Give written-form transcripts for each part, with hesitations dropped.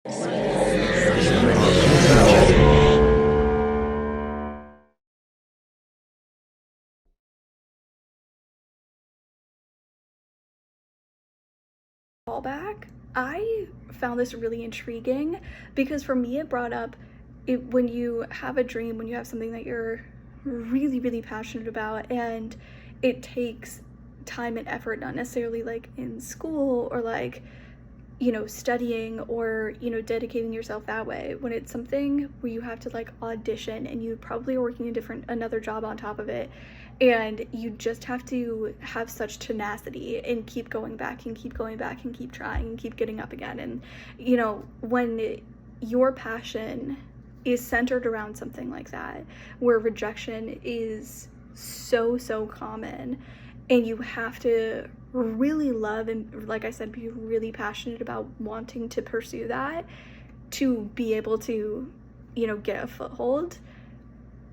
Callback. I found this really intriguing because for me it brought up it when you have a dream, when you have something that you're really, really passionate about, and it takes time and effort, not necessarily like in school or like studying or dedicating yourself that way. When it's something where you have to like audition and you probably are working a different another job on top of it, and you just have to have such tenacity and keep going back and keep going back and keep trying and keep getting up again. And when your passion is centered around something like that, where rejection is so common, and you have to really love and, like I said, be really passionate about wanting to pursue that to be able to get a foothold,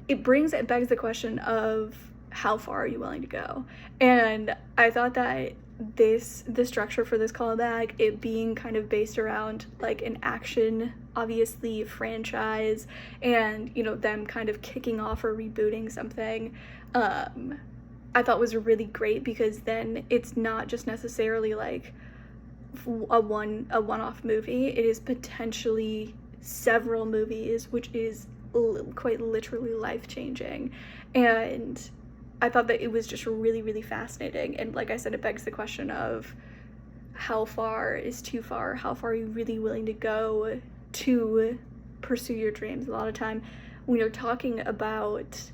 it begs the question of how far are you willing to go. And I thought that the structure for this callback, it being kind of based around like an action, obviously, franchise, and them kind of kicking off or rebooting something, I thought was really great, because then it's not just necessarily like a one-off movie. It is potentially several movies, which is quite literally life-changing. And I thought that it was just really, really fascinating. And like I said, it begs the question of how far is too far? How far are you really willing to go to pursue your dreams? A lot of time when you're talking about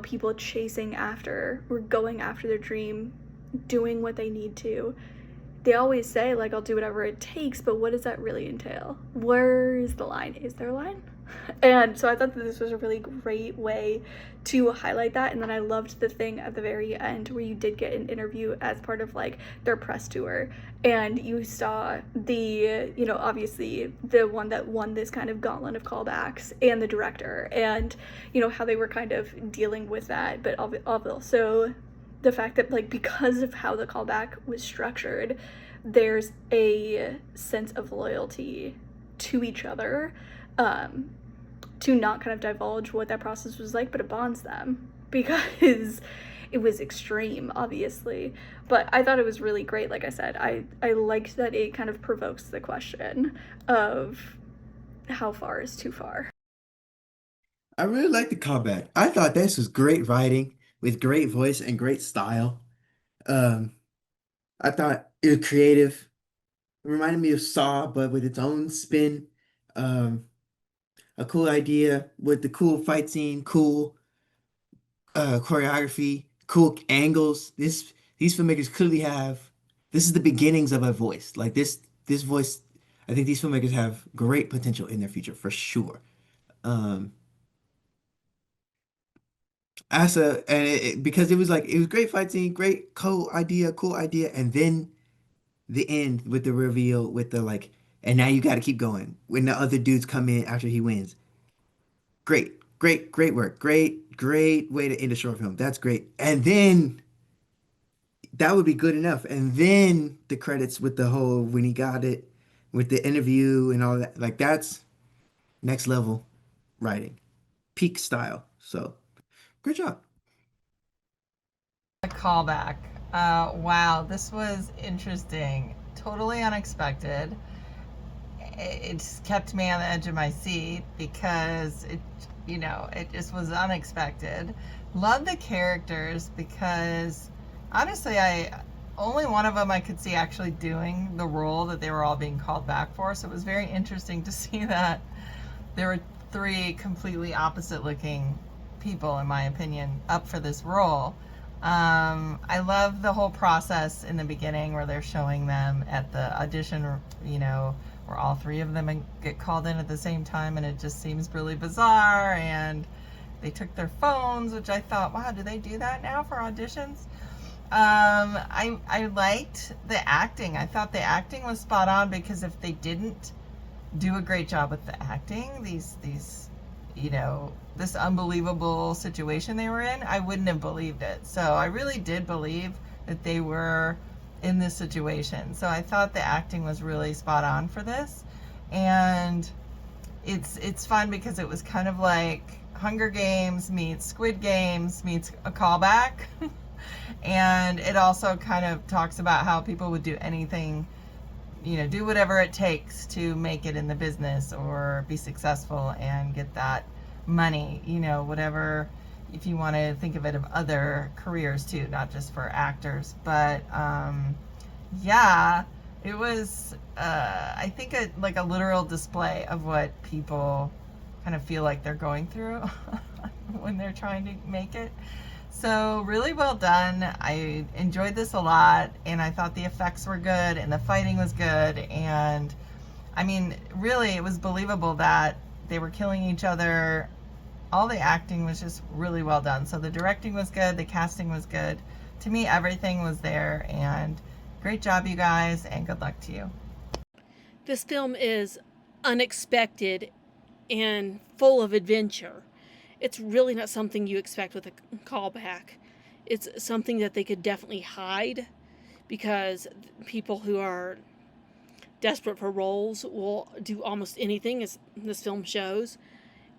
people chasing after or going after their dream, doing what they need to, they always say like, I'll do whatever it takes, but what does that really entail? Where is the line? Is there a line? And so I thought that this was a really great way to highlight that. And then I loved the thing at the very end where you did get an interview as part of like their press tour, and you saw the obviously the one that won this kind of gauntlet of callbacks, and the director, and how they were kind of dealing with that, but also the fact that like because of how the callback was structured, there's a sense of loyalty to each other, to not kind of divulge what that process was like, but it bonds them because it was extreme, obviously. But I thought it was really great. Like I said, I liked that it kind of provokes the question of how far is too far. I really like the callback. I thought this was great writing with great voice and great style. Um, I thought it was creative. It reminded me of Saw, but with its own spin. Um, a cool idea with the cool fight scene, cool choreography, cool angles. These filmmakers clearly have. This is the beginnings of a voice. Like this voice. I think these filmmakers have great potential in their future for sure. Um, because it was great fight scene, great cool idea, and then the end with the reveal with the like, and now you got to keep going when the other dudes come in after he wins. Great work, great way to end a short film. That's great, and then that would be good enough, and then the credits with the whole when he got it, with the interview and all that. Like that's next level writing, peak style. So great job. A callback. Wow, this was interesting. Totally unexpected. It just kept me on the edge of my seat because it just was unexpected. Love the characters because honestly, I only one of them I could see actually doing the role that they were all being called back for. So it was very interesting to see that there were three completely opposite looking people, in my opinion, up for this role. I love the whole process in the beginning where they're showing them at the audition, where all three of them get called in at the same time, and it just seems really bizarre. And they took their phones, which I thought, wow, do they do that now for auditions? I liked the acting. I thought the acting was spot on, because if they didn't do a great job with the acting, this unbelievable situation they were in, I wouldn't have believed it. So I really did believe that they were in this situation. So I thought the acting was really spot on for this. And it's fun because it was kind of like Hunger Games meets Squid Games meets a callback. And it also kind of talks about how people would do anything, do whatever it takes to make it in the business or be successful and get that money, whatever, if you want to think of it of other careers too, not just for actors. But yeah, it was, I think, like a literal display of what people kind of feel like they're going through when they're trying to make it. So really well done. I enjoyed this a lot, and I thought the effects were good and the fighting was good, and I mean, really, it was believable that they were killing each other. All the acting was just really well done. So the directing was good, the casting was good. To me, everything was there, and great job, you guys, and good luck to you. This film is unexpected and full of adventure. It's really not something you expect with a callback. It's something that they could definitely hide, because people who are desperate for roles will do almost anything, as this film shows.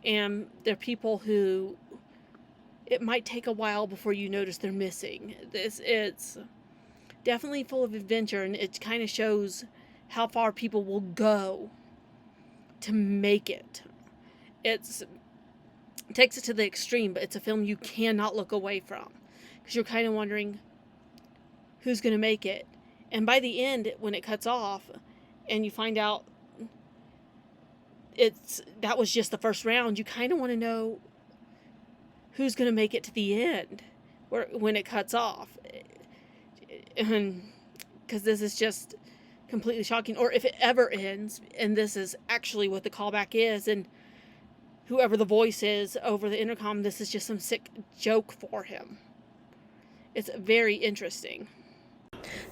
And there are people who it might take a while before you notice they're missing. It's definitely full of adventure, and it kind of shows how far people will go to make it. It takes it to the extreme, but it's a film you cannot look away from, because you're kind of wondering who's going to make it. And by the end, when it cuts off and you find out that was just the first round, you kind of want to know who's going to make it to the end when it cuts off. And because this is just completely shocking, or if it ever ends and this is actually what the callback is, and whoever the voice is over the intercom, this is just some sick joke for him. It's very interesting.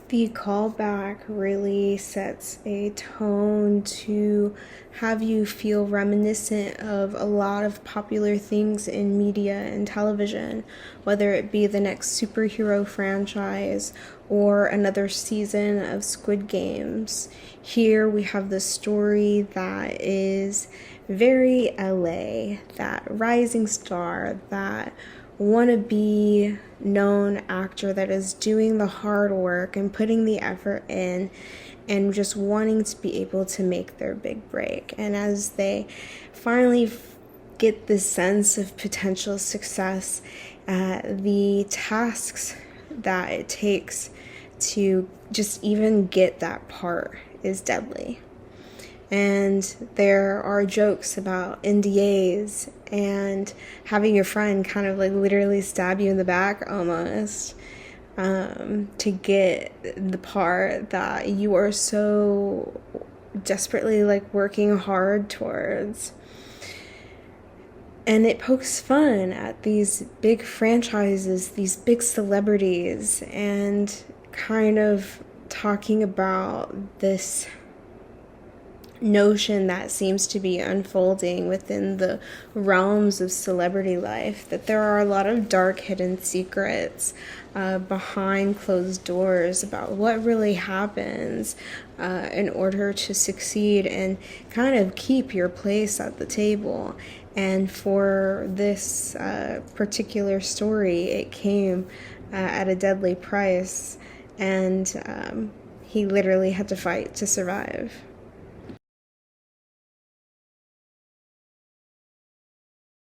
The callback really sets a tone to have you feel reminiscent of a lot of popular things in media and television, whether it be the next superhero franchise or another season of Squid Games. Here we have the story that is very LA, that rising star, that wannabe known actor that is doing the hard work and putting the effort in and just wanting to be able to make their big break. And as they finally get this sense of potential success, the tasks that it takes to just even get that part is deadly. And there are jokes about NDAs and having your friend kind of like literally stab you in the back almost, to get the part that you are so desperately like working hard towards. And it pokes fun at these big franchises, these big celebrities, and kind of talking about this notion that seems to be unfolding within the realms of celebrity life, that there are a lot of dark hidden secrets behind closed doors about what really happens in order to succeed and kind of keep your place at the table. And for this particular story, it came at a deadly price, and he literally had to fight to survive.